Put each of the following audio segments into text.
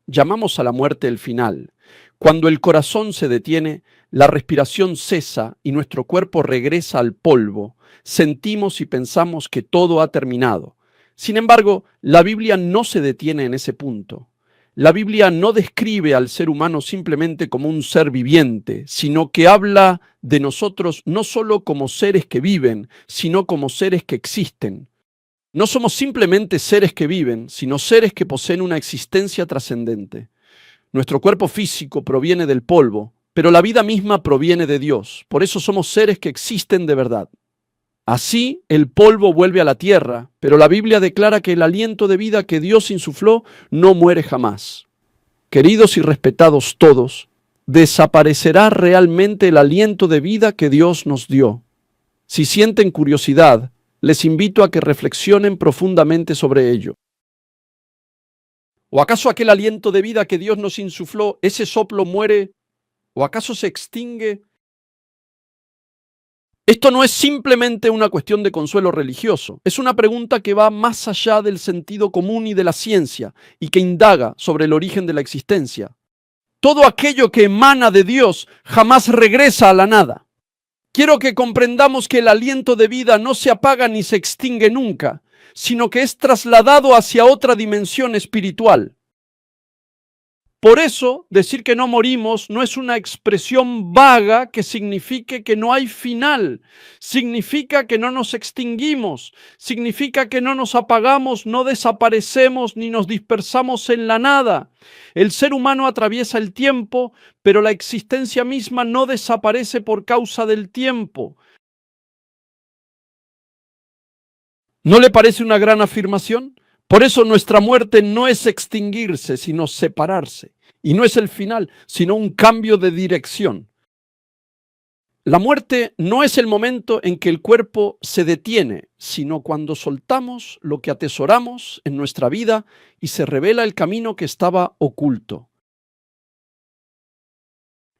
llamamos a la muerte el final. Cuando el corazón se detiene, la respiración cesa y nuestro cuerpo regresa al polvo. Sentimos y pensamos que todo ha terminado. Sin embargo, la Biblia no se detiene en ese punto. La Biblia no describe al ser humano simplemente como un ser viviente, sino que habla de nosotros no solo como seres que viven, sino como seres que existen. No somos simplemente seres que viven, sino seres que poseen una existencia trascendente. Nuestro cuerpo físico proviene del polvo, pero la vida misma proviene de Dios. Por eso somos seres que existen de verdad. Así, el polvo vuelve a la tierra, pero la Biblia declara que el aliento de vida que Dios insufló no muere jamás. Queridos y respetados todos, desaparecerá realmente el aliento de vida que Dios nos dio. Si sienten curiosidad, les invito a que reflexionen profundamente sobre ello. ¿O acaso aquel aliento de vida que Dios nos insufló, ese soplo muere? ¿O acaso se extingue? Esto no es simplemente una cuestión de consuelo religioso, es una pregunta que va más allá del sentido común y de la ciencia, y que indaga sobre el origen de la existencia. Todo aquello que emana de Dios jamás regresa a la nada. Quiero que comprendamos que el aliento de vida no se apaga ni se extingue nunca, sino que es trasladado hacia otra dimensión espiritual. Por eso, decir que no morimos no es una expresión vaga que signifique que no hay final. Significa que no nos extinguimos. Significa que no nos apagamos, no desaparecemos ni nos dispersamos en la nada. El ser humano atraviesa el tiempo, pero la existencia misma no desaparece por causa del tiempo. ¿No le parece una gran afirmación? Por eso nuestra muerte no es extinguirse, sino separarse. Y no es el final, sino un cambio de dirección. La muerte no es el momento en que el cuerpo se detiene, sino cuando soltamos lo que atesoramos en nuestra vida y se revela el camino que estaba oculto.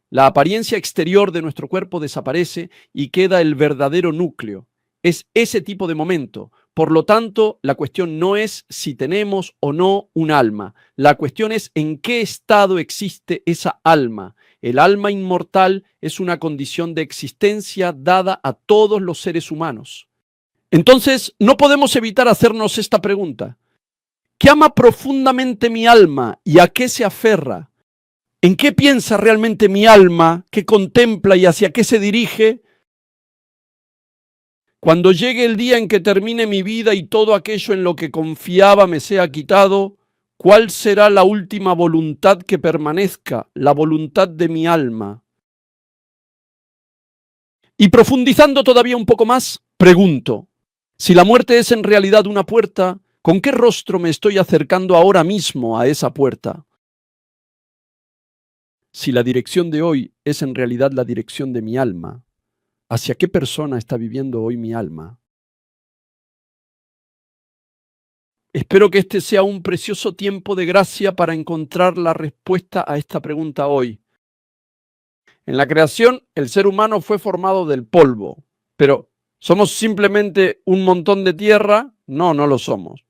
La apariencia exterior de nuestro cuerpo desaparece y queda el verdadero núcleo. Es ese tipo de momento. Por lo tanto, la cuestión no es si tenemos o no un alma. La cuestión es en qué estado existe esa alma. El alma inmortal es una condición de existencia dada a todos los seres humanos. Entonces, no podemos evitar hacernos esta pregunta. ¿Qué ama profundamente mi alma y a qué se aferra? ¿En qué piensa realmente mi alma? ¿Qué contempla y hacia qué se dirige? Cuando llegue el día en que termine mi vida y todo aquello en lo que confiaba me sea quitado, ¿cuál será la última voluntad que permanezca, la voluntad de mi alma? Y profundizando todavía un poco más, pregunto, si la muerte es en realidad una puerta, ¿con qué rostro me estoy acercando ahora mismo a esa puerta? Si la dirección de hoy es en realidad la dirección de mi alma, ¿hacia qué persona está viviendo hoy mi alma? Espero que este sea un precioso tiempo de gracia para encontrar la respuesta a esta pregunta hoy. En la creación, el ser humano fue formado del polvo, pero ¿somos simplemente un montón de tierra? No, no lo somos.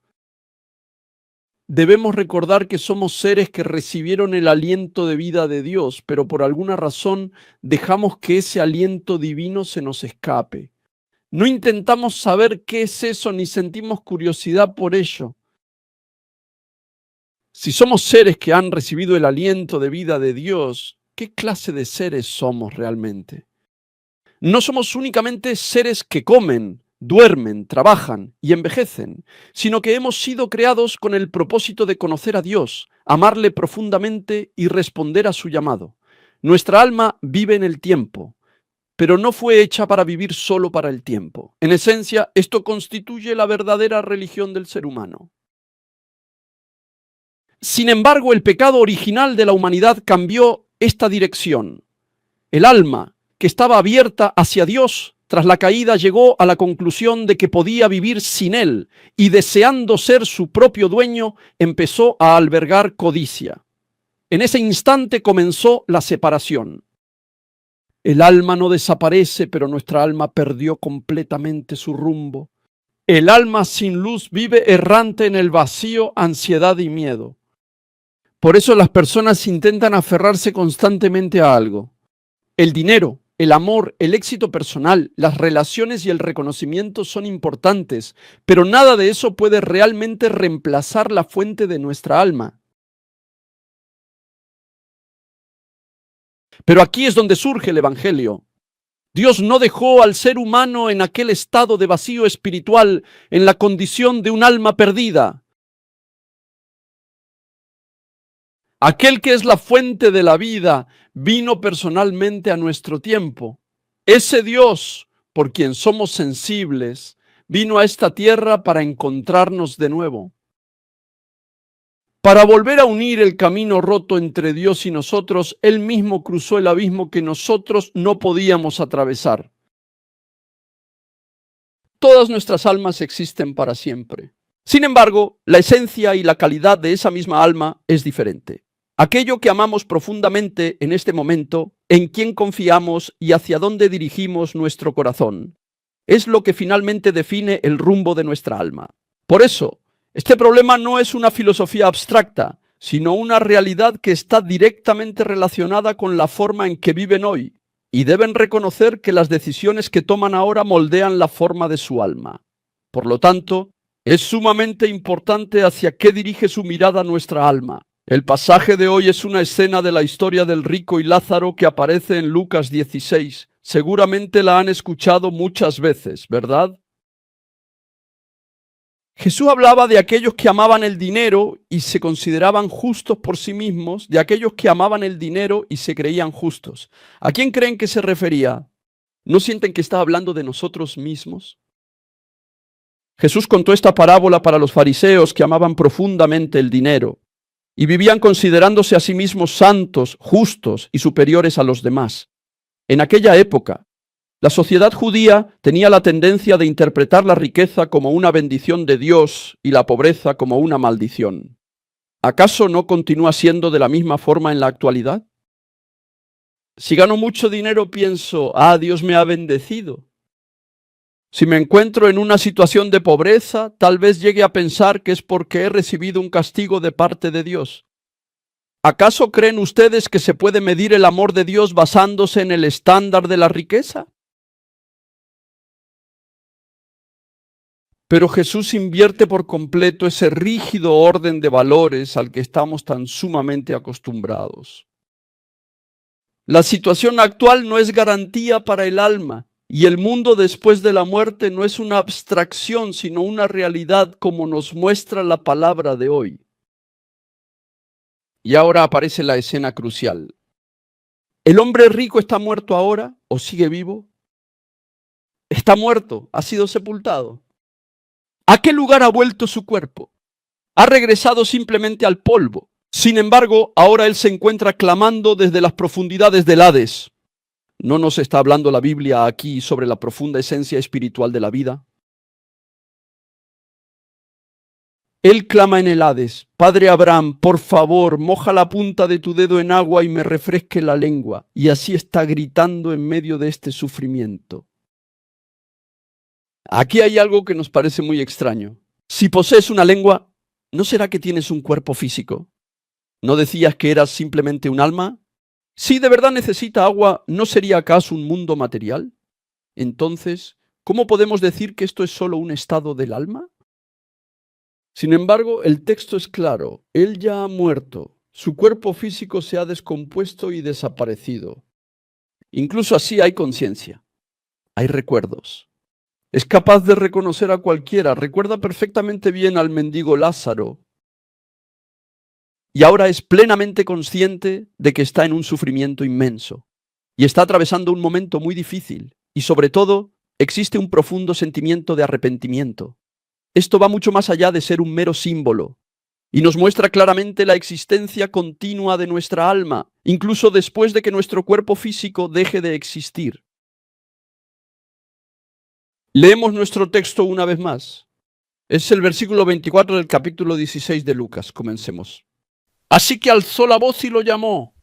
Debemos recordar que somos seres que recibieron el aliento de vida de Dios, pero por alguna razón dejamos que ese aliento divino se nos escape. No intentamos saber qué es eso ni sentimos curiosidad por ello. Si somos seres que han recibido el aliento de vida de Dios, ¿qué clase de seres somos realmente? No somos únicamente seres que comen, duermen, trabajan y envejecen, sino que hemos sido creados con el propósito de conocer a Dios, amarle profundamente y responder a su llamado. Nuestra alma vive en el tiempo, pero no fue hecha para vivir solo para el tiempo. En esencia, esto constituye la verdadera religión del ser humano. Sin embargo, el pecado original de la humanidad cambió esta dirección. El alma, que estaba abierta hacia Dios, tras la caída llegó a la conclusión de que podía vivir sin Él y deseando ser su propio dueño, empezó a albergar codicia. En ese instante comenzó la separación. El alma no desaparece, pero nuestra alma perdió completamente su rumbo. El alma sin luz vive errante en el vacío, ansiedad y miedo. Por eso las personas intentan aferrarse constantemente a algo. El dinero, el amor, el éxito personal, las relaciones y el reconocimiento son importantes, pero nada de eso puede realmente reemplazar la fuente de nuestra alma. Pero aquí es donde surge el Evangelio. Dios no dejó al ser humano en aquel estado de vacío espiritual, en la condición de un alma perdida. Aquel que es la fuente de la vida vino personalmente a nuestro tiempo. Ese Dios, por quien somos sensibles, vino a esta tierra para encontrarnos de nuevo. Para volver a unir el camino roto entre Dios y nosotros, Él mismo cruzó el abismo que nosotros no podíamos atravesar. Todas nuestras almas existen para siempre. Sin embargo, la esencia y la calidad de esa misma alma es diferente. Aquello que amamos profundamente en este momento, en quién confiamos y hacia dónde dirigimos nuestro corazón, es lo que finalmente define el rumbo de nuestra alma. Por eso, este problema no es una filosofía abstracta, sino una realidad que está directamente relacionada con la forma en que viven hoy, y deben reconocer que las decisiones que toman ahora moldean la forma de su alma. Por lo tanto, es sumamente importante hacia qué dirige su mirada nuestra alma. El pasaje de hoy es una escena de la historia del rico y Lázaro que aparece en Lucas 16. Seguramente la han escuchado muchas veces, ¿verdad? Jesús hablaba de aquellos que amaban el dinero y se consideraban justos por sí mismos, de aquellos que amaban el dinero y se creían justos. ¿A quién creen que se refería? ¿No sienten que está hablando de nosotros mismos? Jesús contó esta parábola para los fariseos que amaban profundamente el dinero y vivían considerándose a sí mismos santos, justos y superiores a los demás. En aquella época, la sociedad judía tenía la tendencia de interpretar la riqueza como una bendición de Dios y la pobreza como una maldición. ¿Acaso no continúa siendo de la misma forma en la actualidad? Si gano mucho dinero, pienso, Dios me ha bendecido. Si me encuentro en una situación de pobreza, tal vez llegue a pensar que es porque he recibido un castigo de parte de Dios. ¿Acaso creen ustedes que se puede medir el amor de Dios basándose en el estándar de la riqueza? Pero Jesús invierte por completo ese rígido orden de valores al que estamos tan sumamente acostumbrados. La situación actual no es garantía para el alma. Y el mundo después de la muerte no es una abstracción, sino una realidad como nos muestra la palabra de hoy. Y ahora aparece la escena crucial. ¿El hombre rico está muerto ahora o sigue vivo? Está muerto, ha sido sepultado. ¿A qué lugar ha vuelto su cuerpo? Ha regresado simplemente al polvo. Sin embargo, ahora él se encuentra clamando desde las profundidades del Hades. ¿No nos está hablando la Biblia aquí sobre la profunda esencia espiritual de la vida? Él clama en el Hades, Padre Abraham, por favor, moja la punta de tu dedo en agua y me refresque la lengua. Y así está gritando en medio de este sufrimiento. Aquí hay algo que nos parece muy extraño. Si posees una lengua, ¿no será que tienes un cuerpo físico? ¿No decías que eras simplemente un alma? Si de verdad necesita agua, ¿no sería acaso un mundo material? Entonces, ¿cómo podemos decir que esto es solo un estado del alma? Sin embargo, el texto es claro. Él ya ha muerto. Su cuerpo físico se ha descompuesto y desaparecido. Incluso así hay conciencia. Hay recuerdos. Es capaz de reconocer a cualquiera. Recuerda perfectamente bien al mendigo Lázaro. Y ahora es plenamente consciente de que está en un sufrimiento inmenso y está atravesando un momento muy difícil y sobre todo existe un profundo sentimiento de arrepentimiento. Esto va mucho más allá de ser un mero símbolo y nos muestra claramente la existencia continua de nuestra alma, incluso después de que nuestro cuerpo físico deje de existir. Leemos nuestro texto una vez más. Es el versículo 24 del capítulo 16 de Lucas. Comencemos. Así que alzó la voz y lo llamó.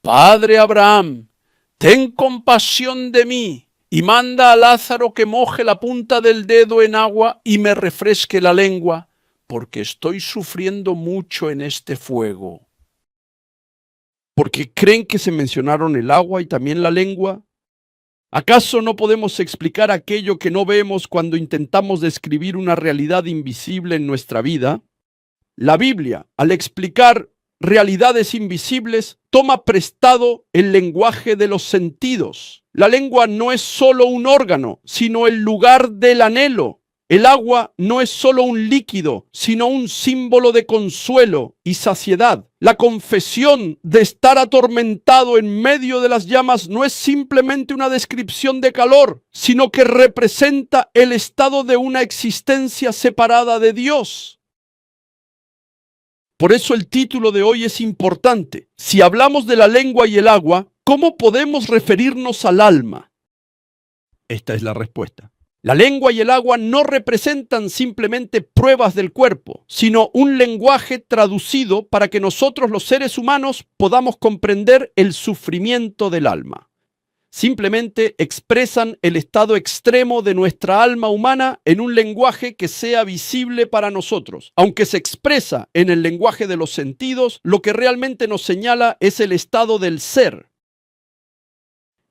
Padre Abraham, ten compasión de mí y manda a Lázaro que moje la punta del dedo en agua y me refresque la lengua, porque estoy sufriendo mucho en este fuego. porque creen que se mencionaron el agua y también la lengua. ¿Acaso no podemos explicar aquello que no vemos cuando intentamos describir una realidad invisible en nuestra vida? La Biblia, al explicar realidades invisibles, toma prestado el lenguaje de los sentidos. La lengua no es solo un órgano, sino el lugar del anhelo. El agua no es solo un líquido, sino un símbolo de consuelo y saciedad. La confesión de estar atormentado en medio de las llamas no es simplemente una descripción de calor, sino que representa el estado de una existencia separada de Dios. Por eso el título de hoy es importante. Si hablamos de la lengua y el agua, ¿cómo podemos referirnos al alma? Esta es la respuesta. La lengua y el agua no representan simplemente pruebas del cuerpo, sino un lenguaje traducido para que nosotros los seres humanos podamos comprender el sufrimiento del alma. Simplemente expresan el estado extremo de nuestra alma humana en un lenguaje que sea visible para nosotros. Aunque se expresa en el lenguaje de los sentidos, lo que realmente nos señala es el estado del ser.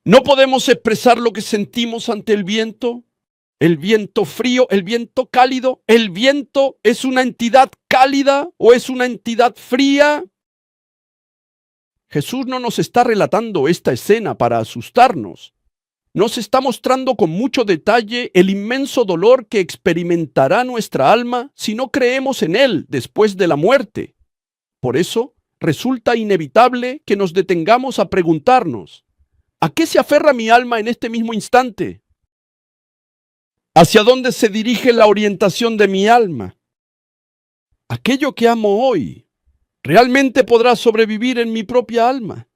No podemos expresar lo que sentimos ante el viento frío, el viento cálido. ¿El viento es una entidad cálida o es una entidad fría? Jesús no nos está relatando esta escena para asustarnos. Nos está mostrando con mucho detalle el inmenso dolor que experimentará nuestra alma si no creemos en Él después de la muerte. Por eso, resulta inevitable que nos detengamos a preguntarnos, ¿a qué se aferra mi alma en este mismo instante? ¿Hacia dónde se dirige la orientación de mi alma? ¿Aquello que amo hoy realmente podrá sobrevivir en mi propia alma?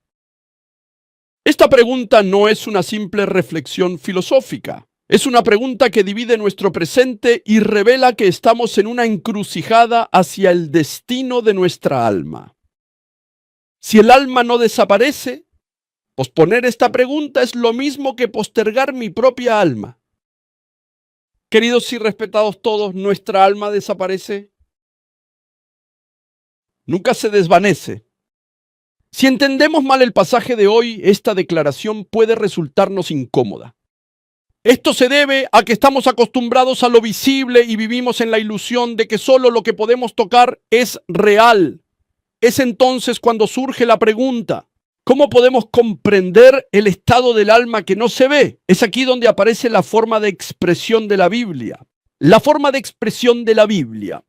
Esta pregunta no es una simple reflexión filosófica. Es una pregunta que divide nuestro presente y revela que estamos en una encrucijada hacia el destino de nuestra alma. Si el alma no desaparece, posponer esta pregunta es lo mismo que postergar mi propia alma. Queridos y respetados todos, ¿nuestra alma desaparece? Nunca se desvanece. Si entendemos mal el pasaje de hoy, esta declaración puede resultarnos incómoda. Esto se debe a que estamos acostumbrados a lo visible y vivimos en la ilusión de que solo lo que podemos tocar es real. Es entonces cuando surge la pregunta, ¿cómo podemos comprender el estado del alma que no se ve? Es aquí donde aparece la forma de expresión de la Biblia. La forma de expresión de la Biblia.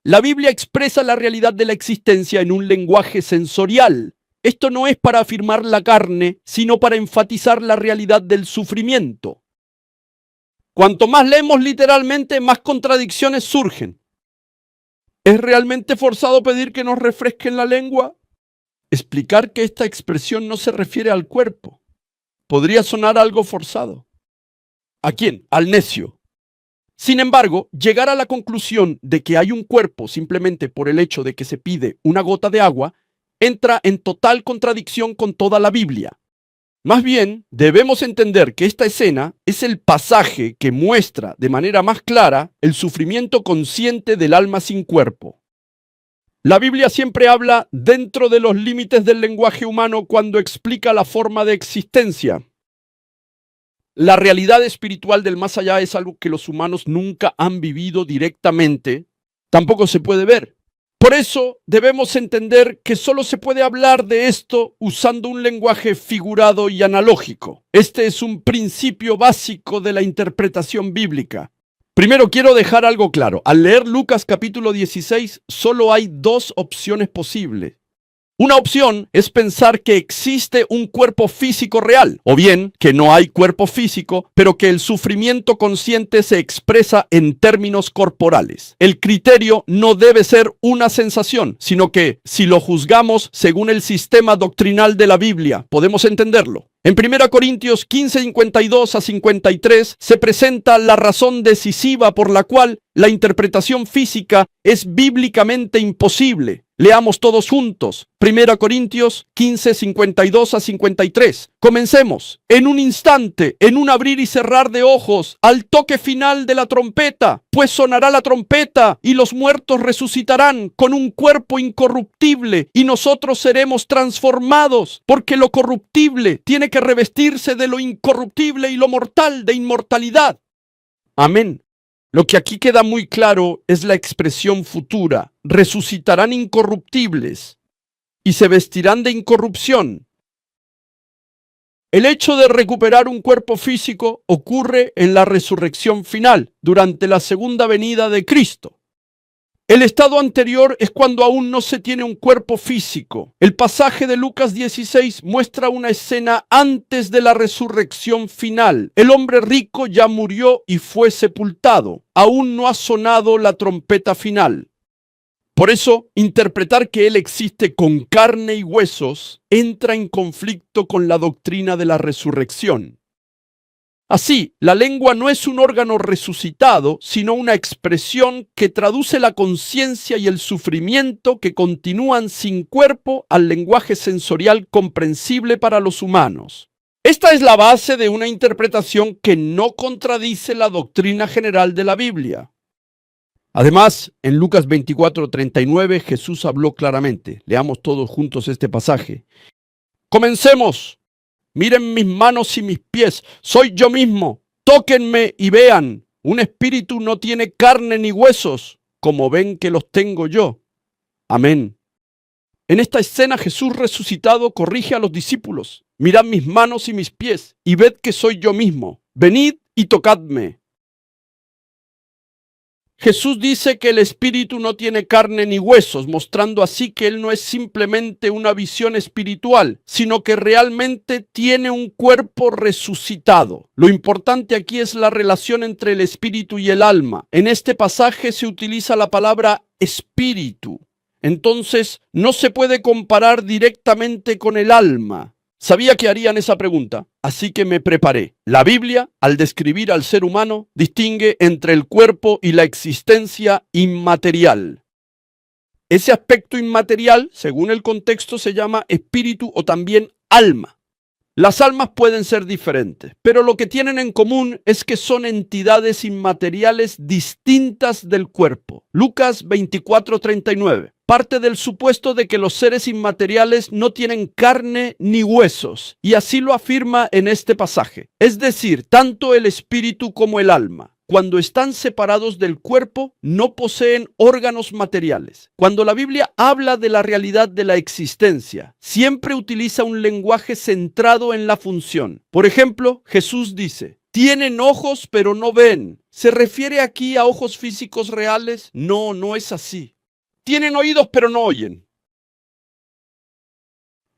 La Biblia expresa la realidad de la existencia en un lenguaje sensorial. Esto no es para afirmar la carne, sino para enfatizar la realidad del sufrimiento. Cuanto más leemos literalmente, más contradicciones surgen. ¿Es realmente forzado pedir que nos refresquen la lengua? Explicar que esta expresión no se refiere al cuerpo podría sonar algo forzado. ¿A quién? Al necio. Sin embargo, llegar a la conclusión de que hay un cuerpo simplemente por el hecho de que se pide una gota de agua entra en total contradicción con toda la Biblia. Más bien, debemos entender que esta escena es el pasaje que muestra de manera más clara el sufrimiento consciente del alma sin cuerpo. La Biblia siempre habla dentro de los límites del lenguaje humano cuando explica la forma de existencia. La realidad espiritual del más allá es algo que los humanos nunca han vivido directamente, tampoco se puede ver. Por eso debemos entender que solo se puede hablar de esto usando un lenguaje figurado y analógico. Este es un principio básico de la interpretación bíblica. Primero quiero dejar algo claro. Al leer Lucas capítulo 16, solo hay dos opciones posibles. Una opción es pensar que existe un cuerpo físico real, o bien que no hay cuerpo físico, pero que el sufrimiento consciente se expresa en términos corporales. El criterio no debe ser una sensación, sino que, si lo juzgamos según el sistema doctrinal de la Biblia, podemos entenderlo. En 1 Corintios 15, 52 a 53 se presenta la razón decisiva por la cual la interpretación física es bíblicamente imposible. Leamos todos juntos. 1 Corintios 15, 52 a 53. Comencemos. En un instante, en un abrir y cerrar de ojos, al toque final de la trompeta, pues sonará la trompeta y los muertos resucitarán con un cuerpo incorruptible y nosotros seremos transformados, porque lo corruptible tiene que revestirse de lo incorruptible y lo mortal de inmortalidad. Amén. Lo que aquí queda muy claro es la expresión futura. Resucitarán incorruptibles y se vestirán de incorrupción. El hecho de recuperar un cuerpo físico ocurre en la resurrección final, durante la segunda venida de Cristo. El estado anterior es cuando aún no se tiene un cuerpo físico. El pasaje de Lucas 16 muestra una escena antes de la resurrección final. El hombre rico ya murió y fue sepultado. Aún no ha sonado la trompeta final. Por eso, interpretar que Él existe con carne y huesos entra en conflicto con la doctrina de la resurrección. Así, la lengua no es un órgano resucitado, sino una expresión que traduce la conciencia y el sufrimiento que continúan sin cuerpo al lenguaje sensorial comprensible para los humanos. Esta es la base de una interpretación que no contradice la doctrina general de la Biblia. Además, en Lucas 24:39 Jesús habló claramente. Leamos todos juntos este pasaje. Comencemos. Miren mis manos y mis pies, soy yo mismo. Tóquenme y vean. Un espíritu no tiene carne ni huesos, como ven que los tengo yo. Amén. En esta escena Jesús resucitado corrige a los discípulos. Mirad mis manos y mis pies, y ved que soy yo mismo. Venid y tocadme. Jesús dice que el espíritu no tiene carne ni huesos, mostrando así que Él no es simplemente una visión espiritual, sino que realmente tiene un cuerpo resucitado. Lo importante aquí es la relación entre el espíritu y el alma. En este pasaje se utiliza la palabra espíritu. Entonces, no se puede comparar directamente con el alma. Sabía que harían esa pregunta, así que me preparé. La Biblia, al describir al ser humano, distingue entre el cuerpo y la existencia inmaterial. Ese aspecto inmaterial, según el contexto, se llama espíritu o también alma. Las almas pueden ser diferentes, pero lo que tienen en común es que son entidades inmateriales distintas del cuerpo. Lucas 24:39. Parte del supuesto de que los seres inmateriales no tienen carne ni huesos, y así lo afirma en este pasaje. Es decir, tanto el espíritu como el alma, cuando están separados del cuerpo, no poseen órganos materiales. Cuando la Biblia habla de la realidad de la existencia, siempre utiliza un lenguaje centrado en la función. Por ejemplo, Jesús dice: tienen ojos pero no ven. ¿Se refiere aquí a ojos físicos reales? No, no es así. Tienen oídos pero no oyen.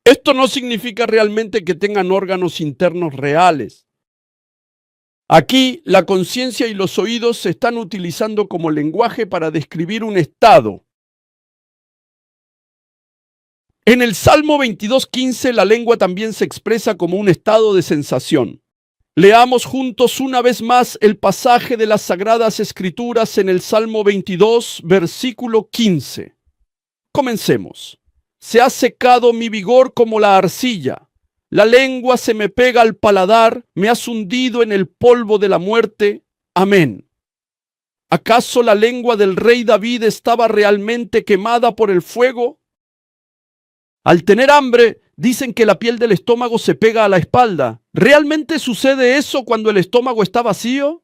Esto no significa realmente que tengan órganos internos reales. Aquí la conciencia y los oídos se están utilizando como lenguaje para describir un estado. En el Salmo 22:15 la lengua también se expresa como un estado de sensación. Leamos juntos una vez más el pasaje de las Sagradas Escrituras en el Salmo 22, versículo 15. Comencemos. Se ha secado mi vigor como la arcilla. La lengua se me pega al paladar, me has hundido en el polvo de la muerte. Amén. ¿Acaso la lengua del rey David estaba realmente quemada por el fuego? Al tener hambre, dicen que la piel del estómago se pega a la espalda. ¿Realmente sucede eso cuando el estómago está vacío?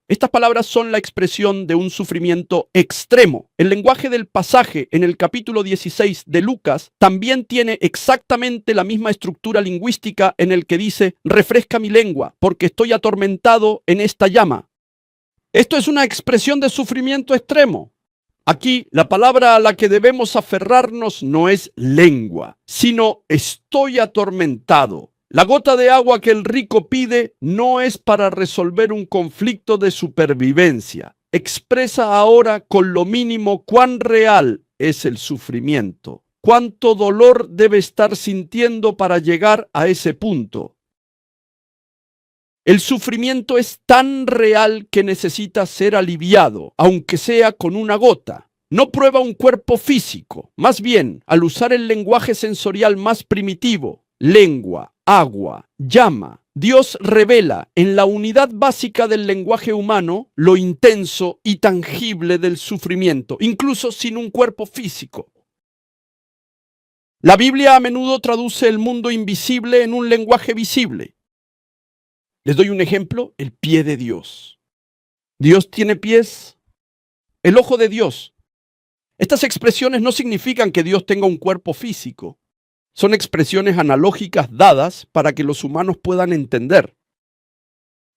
Estas palabras son la expresión de un sufrimiento extremo. El lenguaje del pasaje en el capítulo 16 de Lucas también tiene exactamente la misma estructura lingüística en el que dice: refresca mi lengua, porque estoy atormentado en esta llama. Esto es una expresión de sufrimiento extremo. Aquí la palabra a la que debemos aferrarnos no es lengua, sino estoy atormentado. La gota de agua que el rico pide no es para resolver un conflicto de supervivencia. Expresa ahora con lo mínimo cuán real es el sufrimiento, cuánto dolor debe estar sintiendo para llegar a ese punto. El sufrimiento es tan real que necesita ser aliviado, aunque sea con una gota. No prueba un cuerpo físico, más bien, al usar el lenguaje sensorial más primitivo, lengua, agua, llama, Dios revela en la unidad básica del lenguaje humano lo intenso y tangible del sufrimiento, incluso sin un cuerpo físico. La Biblia a menudo traduce el mundo invisible en un lenguaje visible. Les doy un ejemplo, el pie de Dios. Dios tiene pies, el ojo de Dios. Estas expresiones no significan que Dios tenga un cuerpo físico. Son expresiones analógicas dadas para que los humanos puedan entender.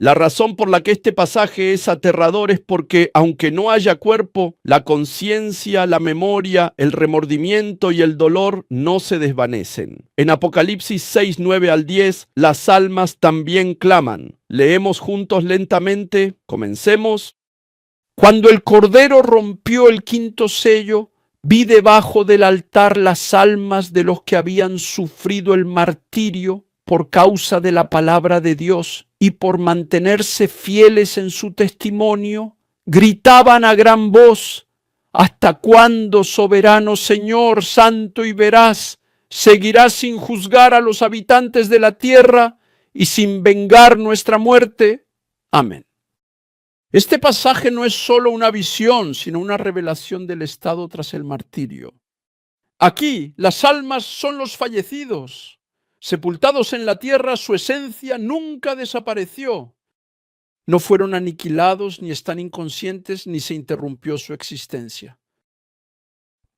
La razón por la que este pasaje es aterrador es porque, aunque no haya cuerpo, la conciencia, la memoria, el remordimiento y el dolor no se desvanecen. En Apocalipsis 6, 9 al 10, las almas también claman. Leemos juntos lentamente. Comencemos. Cuando el Cordero rompió el quinto sello, vi debajo del altar las almas de los que habían sufrido el martirio por causa de la palabra de Dios y por mantenerse fieles en su testimonio. Gritaban a gran voz: ¿hasta cuándo, soberano Señor, santo y veraz, seguirás sin juzgar a los habitantes de la tierra y sin vengar nuestra muerte? Amén. Este pasaje no es solo una visión, sino una revelación del estado tras el martirio. Aquí, las almas son los fallecidos. Sepultados en la tierra, su esencia nunca desapareció. No fueron aniquilados, ni están inconscientes, ni se interrumpió su existencia.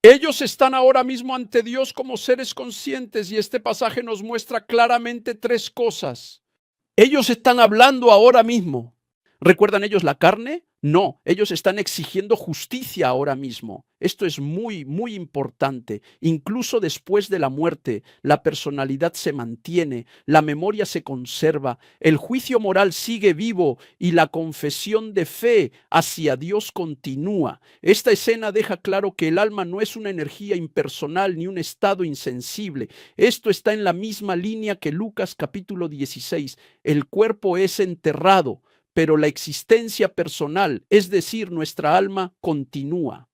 Ellos están ahora mismo ante Dios como seres conscientes, y este pasaje nos muestra claramente tres cosas. Ellos están hablando ahora mismo. ¿Recuerdan ellos la carne? No, ellos están exigiendo justicia ahora mismo. Esto es muy, muy importante. Incluso después de la muerte, la personalidad se mantiene, la memoria se conserva, el juicio moral sigue vivo y la confesión de fe hacia Dios continúa. Esta escena deja claro que el alma no es una energía impersonal ni un estado insensible. Esto está en la misma línea que Lucas capítulo 16. El cuerpo es enterrado, pero la existencia personal, es decir, nuestra alma, continúa.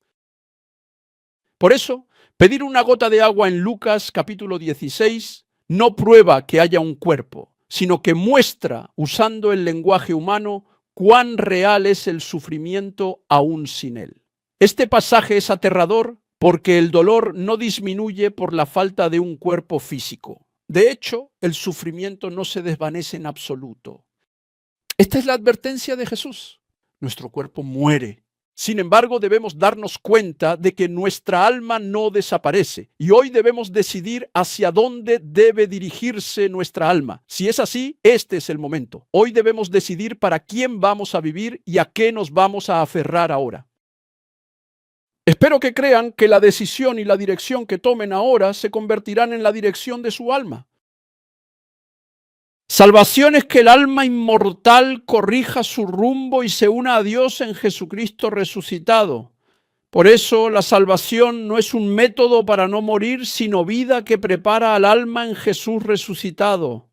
Por eso, pedir una gota de agua en Lucas capítulo 16 no prueba que haya un cuerpo, sino que muestra, usando el lenguaje humano, cuán real es el sufrimiento aún sin él. Este pasaje es aterrador porque el dolor no disminuye por la falta de un cuerpo físico. De hecho, el sufrimiento no se desvanece en absoluto. Esta es la advertencia de Jesús. Nuestro cuerpo muere. Sin embargo, debemos darnos cuenta de que nuestra alma no desaparece. Y hoy debemos decidir hacia dónde debe dirigirse nuestra alma. Si es así, este es el momento. Hoy debemos decidir para quién vamos a vivir y a qué nos vamos a aferrar ahora. Espero que crean que la decisión y la dirección que tomen ahora se convertirán en la dirección de su alma. Salvación es que el alma inmortal corrija su rumbo y se una a Dios en Jesucristo resucitado. Por eso la salvación no es un método para no morir, sino vida que prepara al alma en Jesús resucitado.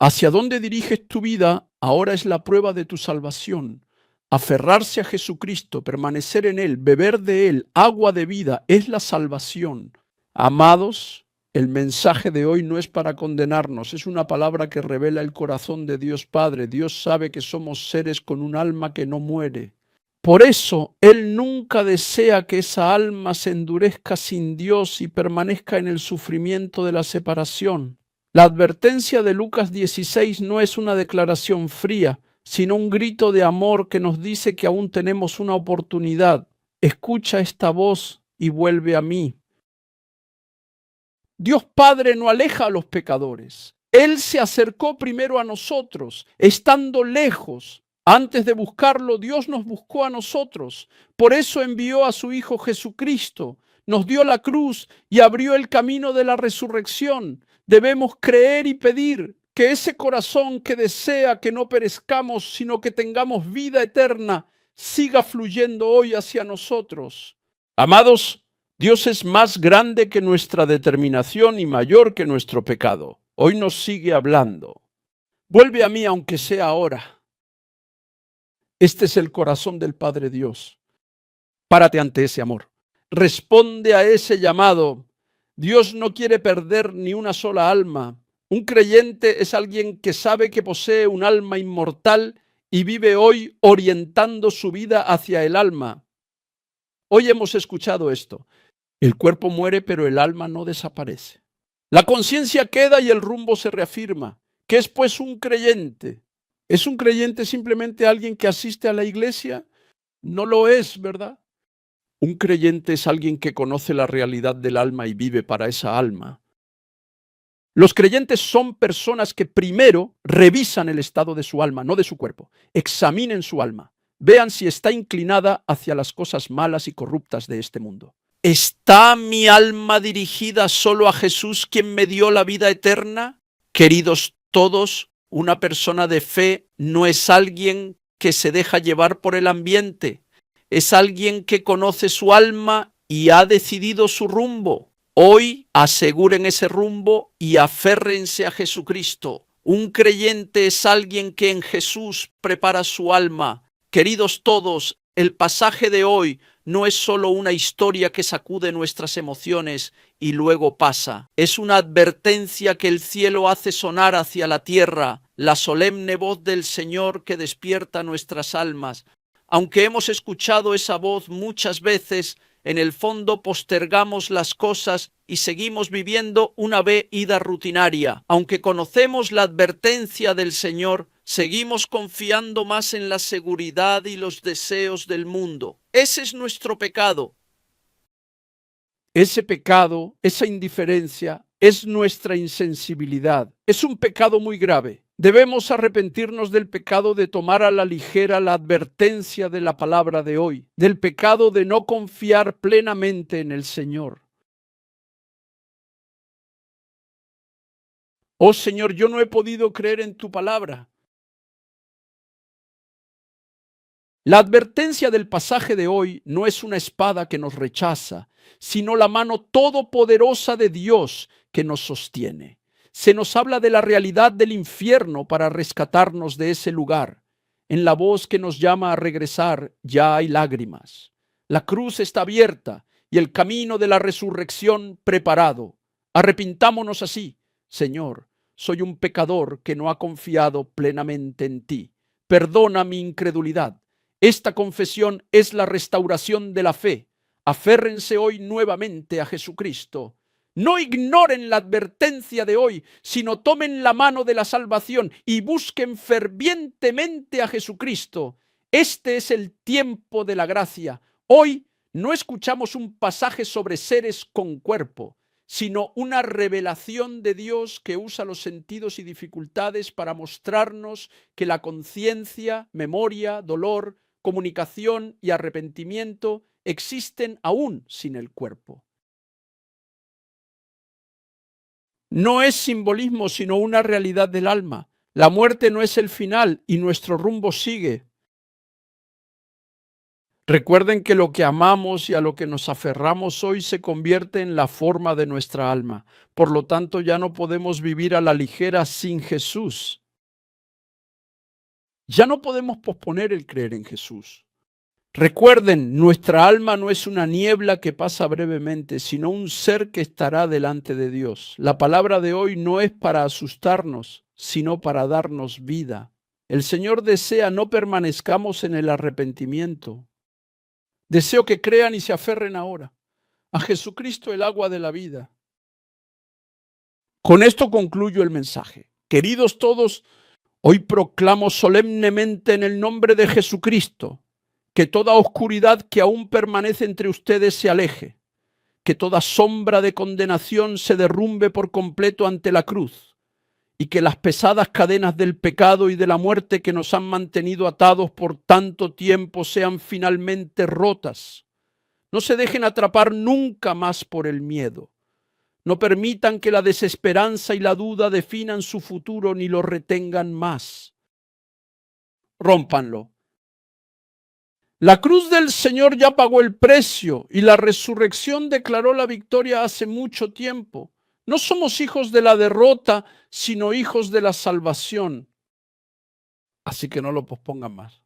Hacia dónde diriges tu vida ahora es la prueba de tu salvación. Aferrarse a Jesucristo, permanecer en Él, beber de Él, agua de vida, es la salvación. Amados, el mensaje de hoy no es para condenarnos, es una palabra que revela el corazón de Dios Padre. Dios sabe que somos seres con un alma que no muere. Por eso, Él nunca desea que esa alma se endurezca sin Dios y permanezca en el sufrimiento de la separación. La advertencia de Lucas 16 no es una declaración fría, sino un grito de amor que nos dice que aún tenemos una oportunidad. Escucha esta voz y vuelve a mí. Dios Padre no aleja a los pecadores. Él se acercó primero a nosotros, estando lejos. Antes de buscarlo, Dios nos buscó a nosotros. Por eso envió a su Hijo Jesucristo. Nos dio la cruz y abrió el camino de la resurrección. Debemos creer y pedir que ese corazón que desea que no perezcamos, sino que tengamos vida eterna, siga fluyendo hoy hacia nosotros. Amados, Dios es más grande que nuestra determinación y mayor que nuestro pecado. Hoy nos sigue hablando. Vuelve a mí aunque sea ahora. Este es el corazón del Padre Dios. Párate ante ese amor. Responde a ese llamado. Dios no quiere perder ni una sola alma. Un creyente es alguien que sabe que posee un alma inmortal y vive hoy orientando su vida hacia el alma. Hoy hemos escuchado esto. El cuerpo muere, pero el alma no desaparece. La conciencia queda y el rumbo se reafirma. ¿Qué es pues un creyente? ¿Es un creyente simplemente alguien que asiste a la iglesia? No lo es, ¿verdad? Un creyente es alguien que conoce la realidad del alma y vive para esa alma. Los creyentes son personas que primero revisan el estado de su alma, no de su cuerpo. Examinen su alma. Vean si está inclinada hacia las cosas malas y corruptas de este mundo. ¿Está mi alma dirigida solo a Jesús, quien me dio la vida eterna? Queridos todos, una persona de fe no es alguien que se deja llevar por el ambiente. Es alguien que conoce su alma y ha decidido su rumbo. Hoy aseguren ese rumbo y aférrense a Jesucristo. Un creyente es alguien que en Jesús prepara su alma. Queridos todos, el pasaje de hoy no es solo una historia que sacude nuestras emociones y luego pasa. Es una advertencia que el cielo hace sonar hacia la tierra, la solemne voz del Señor que despierta nuestras almas. Aunque hemos escuchado esa voz muchas veces, en el fondo postergamos las cosas y seguimos viviendo una vida rutinaria. Aunque conocemos la advertencia del Señor, seguimos confiando más en la seguridad y los deseos del mundo. Ese es nuestro pecado. Ese pecado, esa indiferencia, es nuestra insensibilidad. Es un pecado muy grave. Debemos arrepentirnos del pecado de tomar a la ligera la advertencia de la palabra de hoy, del pecado de no confiar plenamente en el Señor. Oh Señor, yo no he podido creer en tu palabra. La advertencia del pasaje de hoy no es una espada que nos rechaza, sino la mano todopoderosa de Dios que nos sostiene. Se nos habla de la realidad del infierno para rescatarnos de ese lugar. En la voz que nos llama a regresar ya hay lágrimas. La cruz está abierta y el camino de la resurrección preparado. Arrepintámonos así. Señor, soy un pecador que no ha confiado plenamente en ti. Perdona mi incredulidad. Esta confesión es la restauración de la fe. Aférrense hoy nuevamente a Jesucristo. No ignoren la advertencia de hoy, sino tomen la mano de la salvación y busquen fervientemente a Jesucristo. Este es el tiempo de la gracia. Hoy no escuchamos un pasaje sobre seres con cuerpo, sino una revelación de Dios que usa los sentidos y dificultades para mostrarnos que la conciencia, memoria, dolor, comunicación y arrepentimiento existen aún sin el cuerpo. No es simbolismo, sino una realidad del alma. La muerte no es el final y nuestro rumbo sigue. Recuerden que lo que amamos y a lo que nos aferramos hoy se convierte en la forma de nuestra alma. Por lo tanto, ya no podemos vivir a la ligera sin Jesús. Ya no podemos posponer el creer en Jesús. Recuerden, nuestra alma no es una niebla que pasa brevemente, sino un ser que estará delante de Dios. La palabra de hoy no es para asustarnos, sino para darnos vida. El Señor desea no permanezcamos en el arrepentimiento. Deseo que crean y se aferren ahora a Jesucristo, el agua de la vida. Con esto concluyo el mensaje. Queridos todos, hoy proclamo solemnemente en el nombre de Jesucristo que toda oscuridad que aún permanece entre ustedes se aleje, que toda sombra de condenación se derrumbe por completo ante la cruz y que las pesadas cadenas del pecado y de la muerte que nos han mantenido atados por tanto tiempo sean finalmente rotas. No se dejen atrapar nunca más por el miedo. No permitan que la desesperanza y la duda definan su futuro ni lo retengan más. Rómpanlo. La cruz del Señor ya pagó el precio y la resurrección declaró la victoria hace mucho tiempo. No somos hijos de la derrota, sino hijos de la salvación. Así que no lo pospongan más.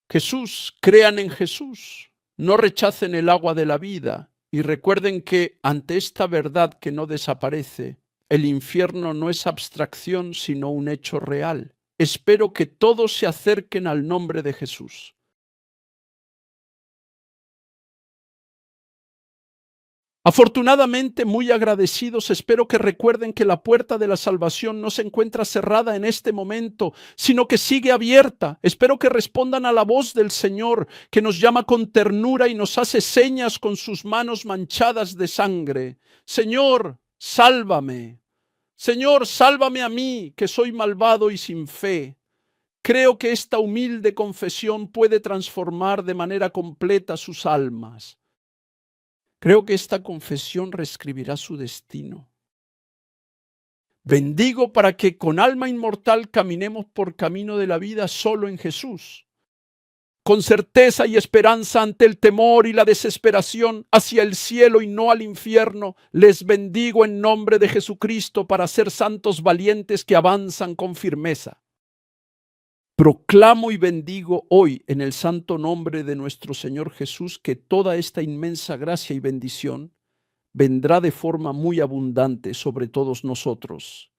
Jesús, crean en Jesús, no rechacen el agua de la vida y recuerden que ante esta verdad que no desaparece, el infierno no es abstracción sino un hecho real. Espero que todos se acerquen al nombre de Jesús. Afortunadamente, muy agradecidos, espero que recuerden que la puerta de la salvación no se encuentra cerrada en este momento, sino que sigue abierta. Espero que respondan a la voz del Señor, que nos llama con ternura y nos hace señas con sus manos manchadas de sangre. Señor, sálvame. Señor, sálvame a mí, que soy malvado y sin fe. Creo que esta humilde confesión puede transformar de manera completa sus almas. Creo que esta confesión reescribirá su destino. Bendigo para que con alma inmortal caminemos por camino de la vida solo en Jesús, con certeza y esperanza ante el temor y la desesperación, hacia el cielo y no al infierno. Les bendigo en nombre de Jesucristo para ser santos valientes que avanzan con firmeza. Proclamo y bendigo hoy en el santo nombre de nuestro Señor Jesús que toda esta inmensa gracia y bendición vendrá de forma muy abundante sobre todos nosotros.